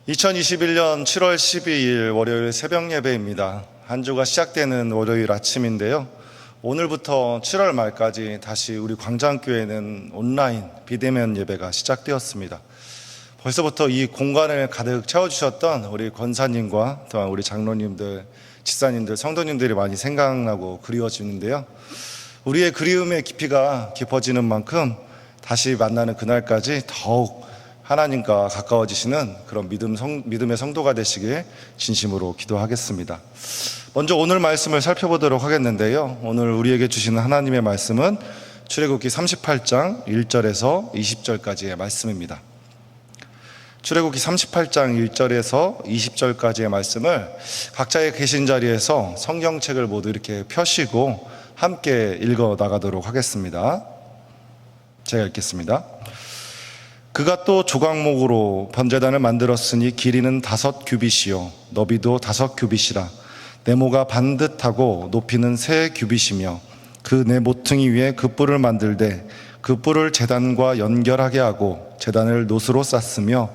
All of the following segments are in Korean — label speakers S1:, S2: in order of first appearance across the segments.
S1: 2021년 7월 12일 월요일 새벽 예배입니다. 한 주가 시작되는 월요일 아침인데요. 오늘부터 7월 말까지 다시 우리 광장교회는 온라인 비대면 예배가 시작되었습니다. 벌써부터 이 공간을 가득 채워주셨던 우리 권사님과 또한 우리 장로님들, 집사님들, 성도님들이 많이 생각나고 그리워지는데요. 우리의 그리움의 깊이가 깊어지는 만큼 다시 만나는 그날까지 더욱 하나님과 가까워지시는 그런 믿음의 성도가 되시길 진심으로 기도하겠습니다. 먼저 오늘 말씀을 살펴보도록 하겠는데요. 오늘 우리에게 주시는 하나님의 말씀은 출애굽기 38장 1절에서 20절까지의 말씀입니다. 출애굽기 38장 1절에서 20절까지의 말씀을 각자의 계신 자리에서 성경책을 모두 이렇게 펴시고 함께 읽어 나가도록 하겠습니다. 제가 읽겠습니다. 그가 또 조각목으로 번제단을 만들었으니 길이는 5규빗이요 너비도 5규빗이라. 네모가 반듯하고 높이는 3규빗이며 그 네 모퉁이 위에 그 뿔을 만들되 그 뿔을 제단과 연결하게 하고 제단을 노스로 쌌으며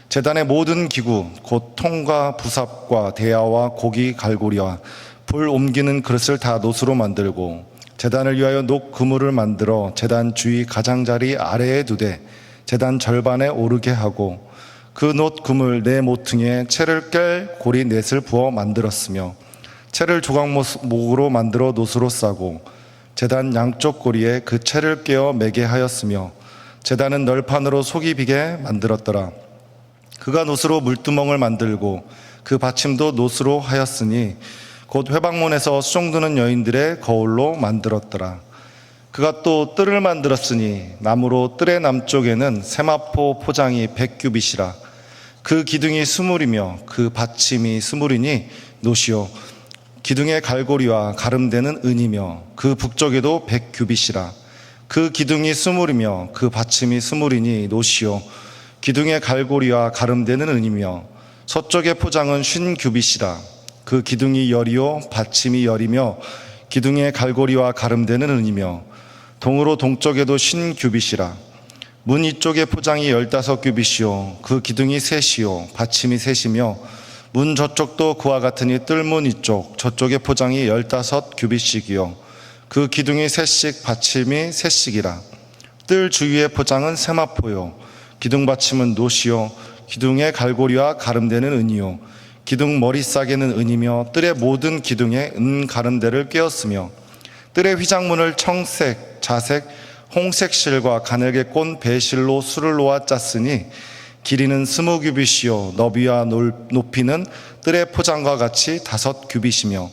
S1: 제단의 모든 기구 곧 통과 부삽과 대야와 고기 갈고리와 불 옮기는 그릇을 다 노스로 만들고 제단을 위하여 녹 그물을 만들어 제단 주위 가장자리 아래에 두되 제단 절반에 오르게 하고 그 놋 그물 네 모퉁이에 채를 깰 고리 넷을 부어 만들었으며 채를 조각목으로 만들어 놋으로 싸고 제단 양쪽 고리에 그 채를 깨어 매게 하였으며 제단은 널판으로 속이 비게 만들었더라. 그가 놋으로 물두멍을 만들고 그 받침도 놋으로 하였으니 곧 회방문에서 수종드는 여인들의 거울로 만들었더라. 그가 또 뜰을 만들었으니 나무로 뜰의 남쪽에는 세마포 포장이 100규빗이라. 그 기둥이 스물이며 그 받침이 스물이니 놋이요 기둥의 갈고리와 가름되는 은이며 그 북쪽에도 100규빗이라. 그 기둥이 스물이며 그 받침이 스물이니 놋이요 기둥의 갈고리와 가름되는 은이며 서쪽의 포장은 50규빗이라. 그 기둥이 열이요 받침이 열이며 기둥의 갈고리와 가름되는 은이며 동으로 동쪽에도 50규빗이라. 문 이쪽의 포장이 15규빗이요 그 기둥이 셋이요 받침이 셋이며 문 저쪽도 그와 같으니 뜰문 이쪽 저쪽의 포장이 15규빗씩이요 그 기둥이 셋씩 받침이 셋씩이라. 뜰 주위의 포장은 세마포요 기둥 받침은 놋이요 기둥의 갈고리와 가름되는 은이요 기둥 머리싸개는 은이며 뜰의 모든 기둥에 은 가름대를 꿰었으며 뜰의 휘장문을 청색, 자색, 홍색 실과 가늘게 꼰 배실로 수를 놓아 짰으니 길이는 20규빗이요 너비와 높이는 뜰의 포장과 같이 5규빗이며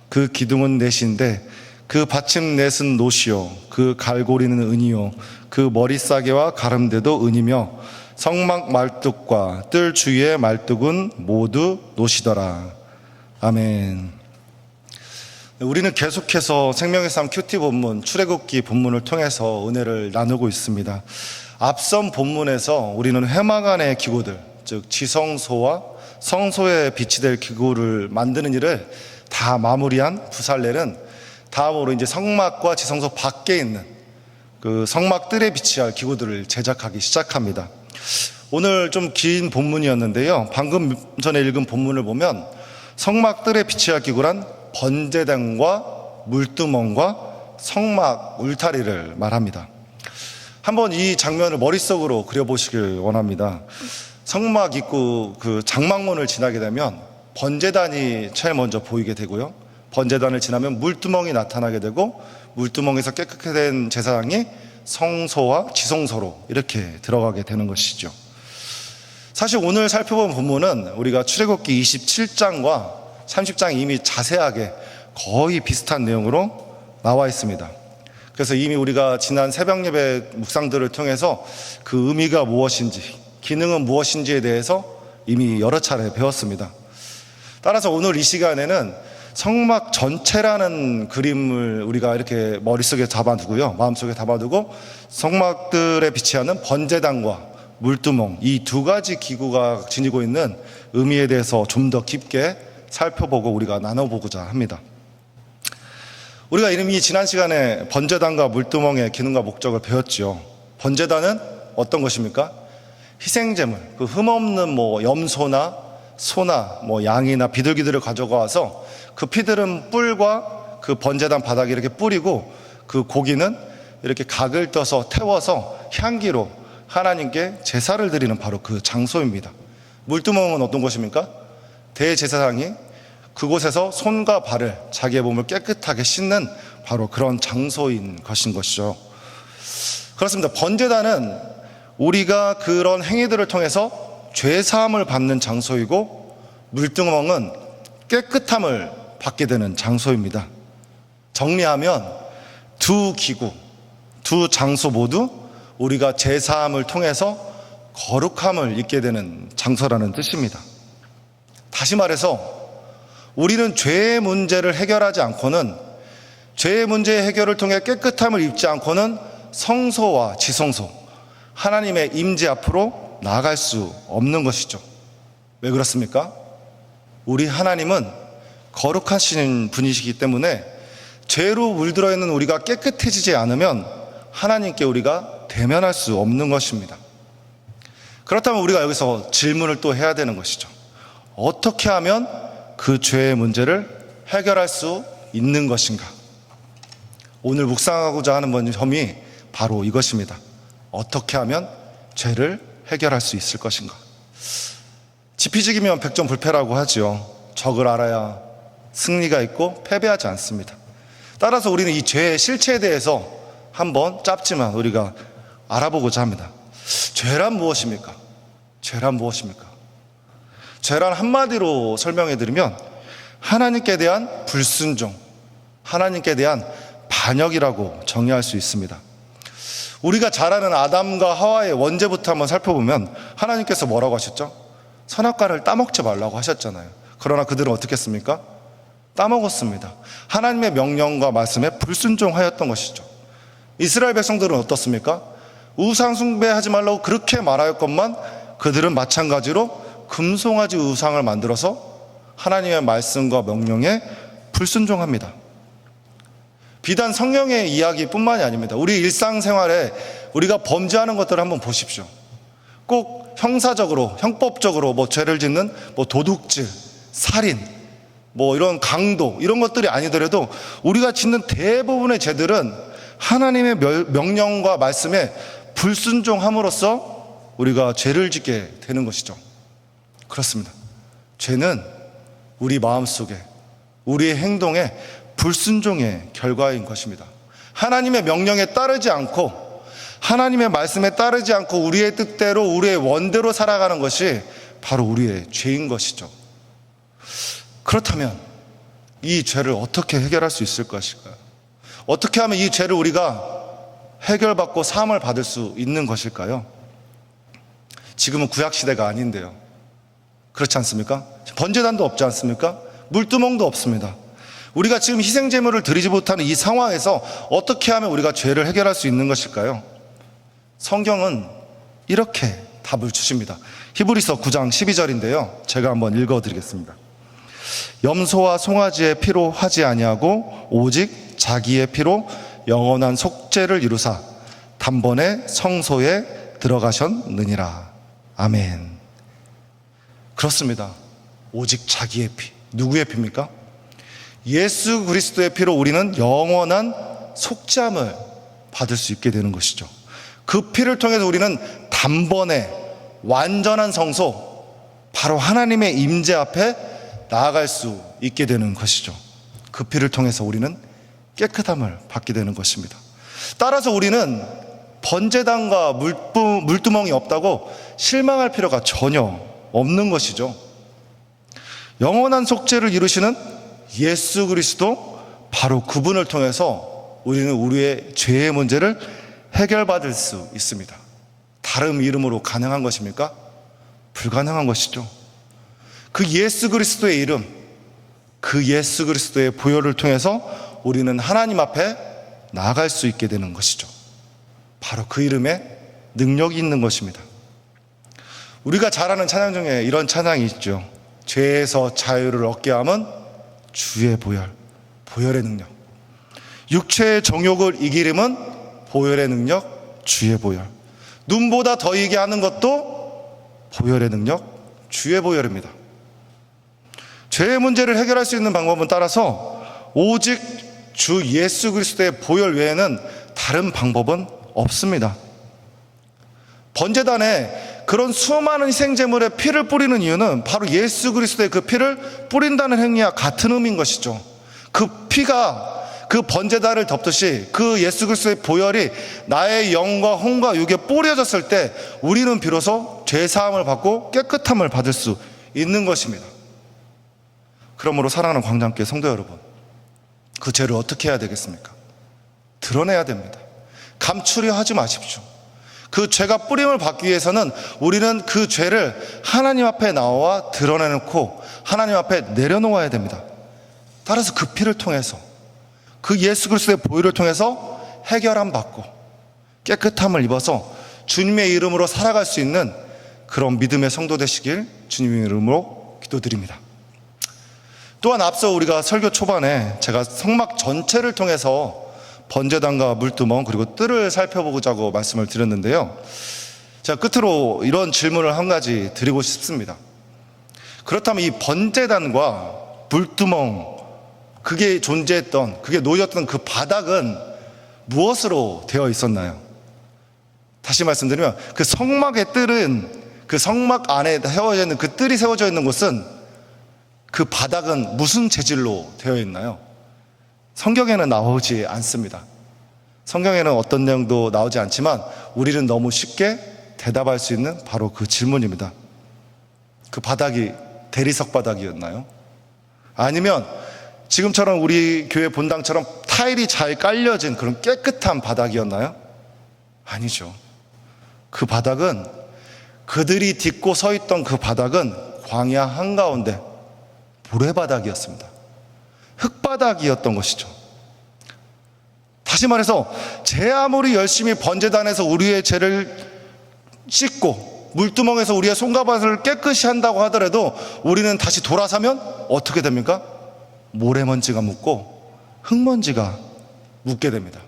S1: 그 기둥은 넷인데 그 받침 넷은 놋이요 그 갈고리는 은이요 그 머리싸개와 가름대도 은이며 성막 말뚝과 뜰 주위의 말뚝은 모두 놋이더라. 아멘. 우리는 계속해서 생명의 삶 큐티 본문, 출애굽기 본문을 통해서 은혜를 나누고 있습니다. 앞선 본문에서 우리는 회막안의 기구들, 즉 지성소와 성소에 빛이 될 기구를 만드는 일을 다 마무리한 부살렐은 다음으로 이제 성막과 지성소 밖에 있는 그 성막 뜰에 비치할 기구들을 제작하기 시작합니다. 오늘 좀 긴 본문이었는데요. 방금 전에 읽은 본문을 보면 성막 뜰에 비치할 기구란 번제단과 물두멍과 성막 울타리를 말합니다. 한번 이 장면을 머릿속으로 그려보시길 원합니다. 성막 입구 그 장막문을 지나게 되면 번제단이 제일 먼저 보이게 되고요. 번제단을 지나면 물두멍이 나타나게 되고 물두멍에서 깨끗하게 된 제사장이 성소와 지성소로 이렇게 들어가게 되는 것이죠. 사실 오늘 살펴본 본문은 우리가 출애굽기 27장과 30장이 이미 자세하게 거의 비슷한 내용으로 나와 있습니다. 그래서 이미 우리가 지난 새벽 예배 묵상들을 통해서 그 의미가 무엇인지, 기능은 무엇인지에 대해서 이미 여러 차례 배웠습니다. 따라서 오늘 이 시간에는 성막 전체라는 그림을 우리가 이렇게 머릿속에 잡아두고요, 마음속에 담아두고 성막들에 비치하는 번제단과 물두멍, 이 두 가지 기구가 지니고 있는 의미에 대해서 좀 더 깊게 살펴보고 우리가 나눠보고자 합니다. 우리가 이미 지난 시간에 번제단과 물두멍의 기능과 목적을 배웠죠. 번제단은 어떤 것입니까? 희생제물, 그 흠없는 뭐 염소나 소나 뭐 양이나 비둘기들을 가져가서 그 피들은 뿔과 그 번제단 바닥에 이렇게 뿌리고 그 고기는 이렇게 각을 떠서 태워서 향기로 하나님께 제사를 드리는 바로 그 장소입니다. 물두멍은 어떤 곳입니까? 대제사장이 그곳에서 손과 발을 자기의 몸을 깨끗하게 씻는 바로 그런 장소인 것이죠. 그렇습니다. 번제단은 우리가 그런 행위들을 통해서 죄사함을 받는 장소이고, 물두멍은 깨끗함을 받게 되는 장소입니다. 정리하면 두 기구, 두 장소 모두 우리가 죄사함을 통해서 거룩함을 입게 되는 장소라는 뜻입니다. 다시 말해서 우리는 죄의 문제를 해결하지 않고는, 죄의 문제의 해결을 통해 깨끗함을 입지 않고는 성소와 지성소, 하나님의 임재 앞으로 나아갈 수 없는 것이죠. 왜 그렇습니까? 우리 하나님은 거룩하신 분이시기 때문에 죄로 물들어 있는 우리가 깨끗해지지 않으면 하나님께 우리가 대면할 수 없는 것입니다. 그렇다면 우리가 여기서 질문을 또 해야 되는 것이죠. 어떻게 하면 그 죄의 문제를 해결할 수 있는 것인가? 오늘 묵상하고자 하는 점이 바로 이것입니다. 어떻게 하면 죄를 해결할 수 있을 것인가? 지피지기면 백전불패라고 하지요. 적을 알아야 승리가 있고 패배하지 않습니다. 따라서 우리는 이 죄의 실체에 대해서 한번 짧지만 우리가 알아보고자 합니다. 죄란 무엇입니까? 죄란 무엇입니까? 죄란 한마디로 설명해 드리면 하나님께 대한 불순종, 하나님께 대한 반역이라고 정의할 수 있습니다. 우리가 잘 아는 아담과 하와의 원죄부터 한번 살펴보면 하나님께서 뭐라고 하셨죠? 선악과를 따먹지 말라고 하셨잖아요. 그러나 그들은 어떻게 했습니까? 따먹었습니다. 하나님의 명령과 말씀에 불순종하였던 것이죠. 이스라엘 백성들은 어떻습니까? 우상 숭배하지 말라고 그렇게 말하였건만 그들은 마찬가지로 금송아지 우상을 만들어서 하나님의 말씀과 명령에 불순종합니다. 비단 성령의 이야기뿐만이 아닙니다. 우리 일상생활에 우리가 범죄하는 것들을 한번 보십시오. 꼭 형사적으로, 형법적으로 죄를 짓는 도둑질, 살인, 이런 강도, 이런 것들이 아니더라도 우리가 짓는 대부분의 죄들은 하나님의 명령과 말씀에 불순종함으로써 우리가 죄를 짓게 되는 것이죠. 그렇습니다. 죄는 우리 마음속에, 우리의 행동에 불순종의 결과인 것입니다. 하나님의 명령에 따르지 않고, 하나님의 말씀에 따르지 않고 우리의 뜻대로, 우리의 원대로 살아가는 것이 바로 우리의 죄인 것이죠. 그렇다면 이 죄를 어떻게 해결할 수 있을 것일까요? 어떻게 하면 이 죄를 우리가 해결받고 사함을 받을 수 있는 것일까요? 지금은 구약시대가 아닌데요. 그렇지 않습니까? 번제단도 없지 않습니까? 물두멍도 없습니다. 우리가 지금 희생제물을 드리지 못하는 이 상황에서 어떻게 하면 우리가 죄를 해결할 수 있는 것일까요? 성경은 이렇게 답을 주십니다. 히브리서 9장 12절인데요. 제가 한번 읽어드리겠습니다. 염소와 송아지의 피로 하지 아니하고 오직 자기의 피로 영원한 속죄를 이루사 단번에 성소에 들어가셨느니라. 아멘. 그렇습니다. 오직 자기의 피. 누구의 피입니까? 예수 그리스도의 피로 우리는 영원한 속죄함을 받을 수 있게 되는 것이죠. 그 피를 통해서 우리는 단번에 완전한 성소, 바로 하나님의 임재 앞에 나아갈 수 있게 되는 것이죠. 그 피를 통해서 우리는 깨끗함을 받게 되는 것입니다. 따라서 우리는 번제단과 물두멍이 없다고 실망할 필요가 전혀 없는 것이죠. 영원한 속죄를 이루시는 예수 그리스도, 바로 그분을 통해서 우리는 우리의 죄의 문제를 해결받을 수 있습니다. 다른 이름으로 가능한 것입니까? 불가능한 것이죠. 그 예수 그리스도의 이름, 그 예수 그리스도의 보혈을 통해서 우리는 하나님 앞에 나아갈 수 있게 되는 것이죠. 바로 그 이름에 능력이 있는 것입니다. 우리가 잘 아는 찬양 중에 이런 찬양이 있죠. 죄에서 자유를 얻게 함은 주의 보혈, 보혈의 능력. 육체의 정욕을 이기림은 보혈의 능력, 주의 보혈. 눈보다 더 이게 하는 것도 보혈의 능력, 주의 보혈입니다. 죄의 문제를 해결할 수 있는 방법은 따라서 오직 주 예수 그리스도의 보혈 외에는 다른 방법은 없습니다. 번제단에 그런 수많은 희생제물에 피를 뿌리는 이유는 바로 예수 그리스도의 그 피를 뿌린다는 행위와 같은 의미인 것이죠. 그 피가 그 번제단을 덮듯이 그 예수 그리스도의 보혈이 나의 영과 혼과 육에 뿌려졌을 때 우리는 비로소 죄사함을 받고 깨끗함을 받을 수 있는 것입니다. 그러므로 사랑하는 광장교회 성도 여러분, 그 죄를 어떻게 해야 되겠습니까? 드러내야 됩니다. 감추려 하지 마십시오. 그 죄가 뿌림을 받기 위해서는 우리는 그 죄를 하나님 앞에 나와 드러내놓고 하나님 앞에 내려놓아야 됩니다. 따라서 그 피를 통해서, 그 예수 그리스도의 보혈을 통해서 해결함 받고 깨끗함을 입어서 주님의 이름으로 살아갈 수 있는 그런 믿음의 성도 되시길 주님의 이름으로 기도드립니다. 또한 앞서 우리가 설교 초반에 제가 성막 전체를 통해서 번제단과 물두멍 그리고 뜰을 살펴보자고 말씀을 드렸는데요, 제가 끝으로 이런 질문을 한 가지 드리고 싶습니다. 그렇다면 이 번제단과 물두멍, 그게 존재했던, 그게 놓였던 그 바닥은 무엇으로 되어 있었나요? 다시 말씀드리면 그 성막의 뜰은, 그 성막 안에 세워져 있는 그 뜰이 세워져 있는 곳은 그 바닥은 무슨 재질로 되어 있나요? 성경에는 나오지 않습니다. 성경에는 어떤 내용도 나오지 않지만 우리는 너무 쉽게 대답할 수 있는 바로 그 질문입니다. 그 바닥이 대리석 바닥이었나요? 아니면 지금처럼 우리 교회 본당처럼 타일이 잘 깔려진 그런 깨끗한 바닥이었나요? 아니죠. 그 바닥은, 그들이 딛고 서 있던 그 바닥은 광야 한가운데 모래바닥이었습니다. 흙바닥이었던 것이죠. 다시 말해서 제 아무리 열심히 번제단에서 우리의 죄를 씻고 물두멍에서 우리의 손가락을 깨끗이 한다고 하더라도 우리는 다시 돌아서면 어떻게 됩니까? 모래먼지가 묻고 흙먼지가 묻게 됩니다.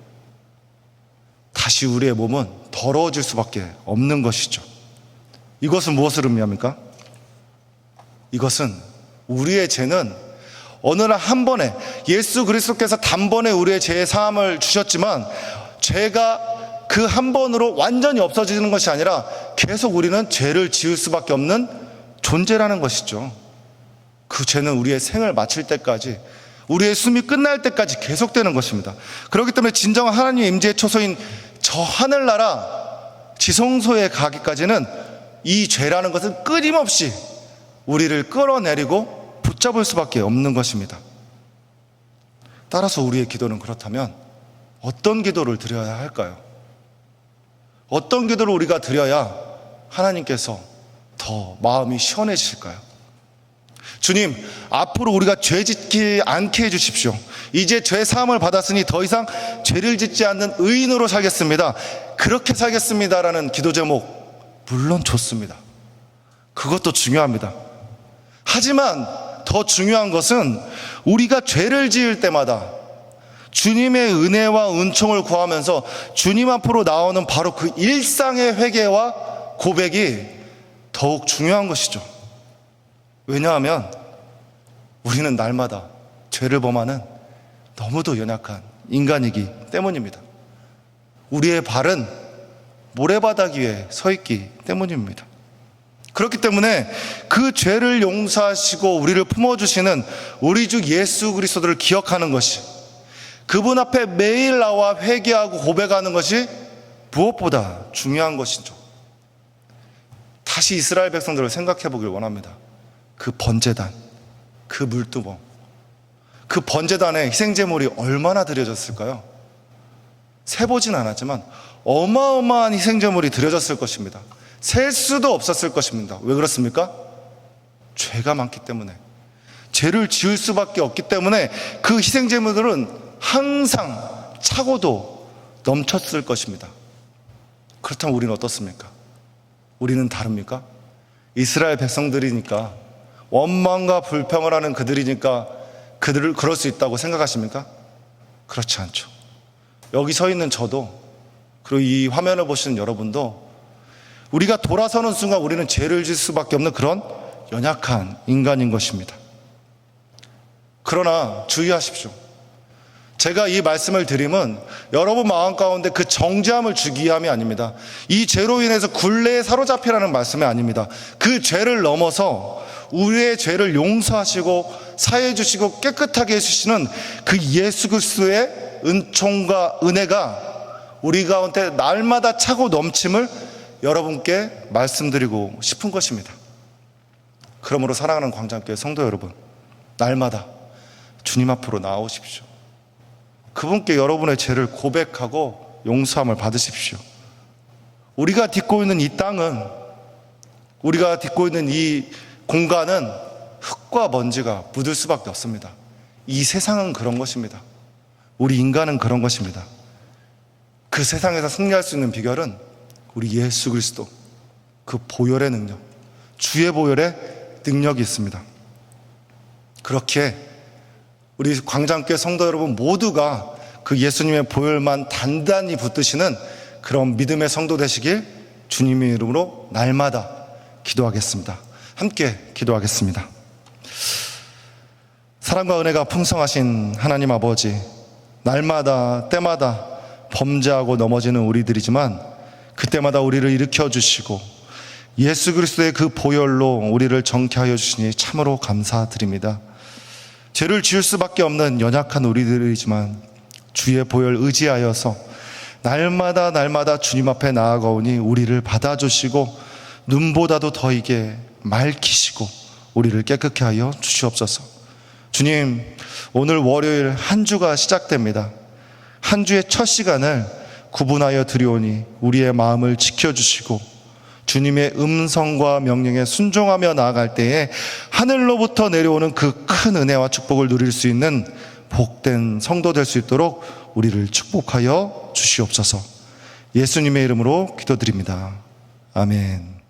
S1: 다시 우리의 몸은 더러워질 수밖에 없는 것이죠. 이것은 무엇을 의미합니까? 이것은 우리의 죄는 어느 날 한 번에, 예수 그리스도께서 단번에 우리의 죄의 사함을 주셨지만 죄가 그 한 번으로 완전히 없어지는 것이 아니라 계속 우리는 죄를 지을 수밖에 없는 존재라는 것이죠. 그 죄는 우리의 생을 마칠 때까지, 우리의 숨이 끝날 때까지 계속되는 것입니다. 그렇기 때문에 진정한 하나님의 임재의 초소인 저 하늘나라 지성소에 가기까지는 이 죄라는 것은 끊임없이 우리를 끌어내리고 붙잡을 수밖에 없는 것입니다. 따라서 우리의 기도는 그렇다면 어떤 기도를 드려야 할까요? 어떤 기도를 우리가 드려야 하나님께서 더 마음이 시원해지실까요? 주님, 앞으로 우리가 죄 짓지 않게 해주십시오. 이제 죄 사함을 받았으니 더 이상 죄를 짓지 않는 의인으로 살겠습니다. 그렇게 살겠습니다라는 기도 제목 물론 좋습니다. 그것도 중요합니다. 하지만 더 중요한 것은 우리가 죄를 지을 때마다 주님의 은혜와 은총을 구하면서 주님 앞으로 나오는 바로 그 일상의 회개와 고백이 더욱 중요한 것이죠. 왜냐하면 우리는 날마다 죄를 범하는 너무도 연약한 인간이기 때문입니다. 우리의 발은 모래바닥 위에 서 있기 때문입니다. 그렇기 때문에 그 죄를 용서하시고 우리를 품어주시는 우리 주 예수 그리스도를 기억하는 것이, 그분 앞에 매일 나와 회개하고 고백하는 것이 무엇보다 중요한 것이죠. 다시 이스라엘 백성들을 생각해 보길 원합니다. 그 번제단, 그 물두멍, 그 번제단에 희생제물이 얼마나 드려졌을까요? 세보진 않았지만 어마어마한 희생제물이 드려졌을 것입니다. 셀 수도 없었을 것입니다. 왜 그렇습니까? 죄가 많기 때문에, 죄를 지을 수밖에 없기 때문에 그 희생제물들은 항상 차고도 넘쳤을 것입니다. 그렇다면 우리는 어떻습니까? 우리는 다릅니까? 이스라엘 백성들이니까, 원망과 불평을 하는 그들이니까 그들을 그럴 수 있다고 생각하십니까? 그렇지 않죠. 여기 서 있는 저도, 그리고 이 화면을 보시는 여러분도 우리가 돌아서는 순간 우리는 죄를 질 수밖에 없는 그런 연약한 인간인 것입니다. 그러나 주의하십시오. 제가 이 말씀을 드림은 여러분 마음 가운데 그 정죄함을 주기 위함이 아닙니다. 이 죄로 인해서 굴레에 사로잡히라는 말씀이 아닙니다. 그 죄를 넘어서 우리의 죄를 용서하시고 사해 주시고 깨끗하게 해주시는 그 예수 그리스도의 은총과 은혜가 우리 가운데 날마다 차고 넘침을 여러분께 말씀드리고 싶은 것입니다. 그러므로 사랑하는 광장교회 성도 여러분, 날마다 주님 앞으로 나오십시오. 그분께 여러분의 죄를 고백하고 용서함을 받으십시오. 우리가 딛고 있는 이 땅은, 우리가 딛고 있는 이 공간은 흙과 먼지가 묻을 수밖에 없습니다. 이 세상은 그런 것입니다. 우리 인간은 그런 것입니다. 그 세상에서 승리할 수 있는 비결은 우리 예수 그리스도, 그 보혈의 능력, 주의 보혈의 능력이 있습니다. 그렇게 우리 광장교회 성도 여러분 모두가 그 예수님의 보혈만 단단히 붙드시는 그런 믿음의 성도 되시길 주님의 이름으로 날마다 기도하겠습니다. 함께 기도하겠습니다. 사랑과 은혜가 풍성하신 하나님 아버지, 날마다 때마다 범죄하고 넘어지는 우리들이지만 그때마다 우리를 일으켜 주시고 예수 그리스도의 그 보혈로 우리를 정케하여 주시니 참으로 감사드립니다. 죄를 지을 수밖에 없는 연약한 우리들이지만 주의 보혈 의지하여서 날마다 주님 앞에 나아가오니 우리를 받아주시고 눈보다도 더 이게 맑히시고 우리를 깨끗게 하여 주시옵소서. 주님, 오늘 월요일 한 주가 시작됩니다. 한 주의 첫 시간을 구분하여 드리오니 우리의 마음을 지켜주시고 주님의 음성과 명령에 순종하며 나아갈 때에 하늘로부터 내려오는 그 큰 은혜와 축복을 누릴 수 있는 복된 성도 될 수 있도록 우리를 축복하여 주시옵소서. 예수님의 이름으로 기도드립니다. 아멘.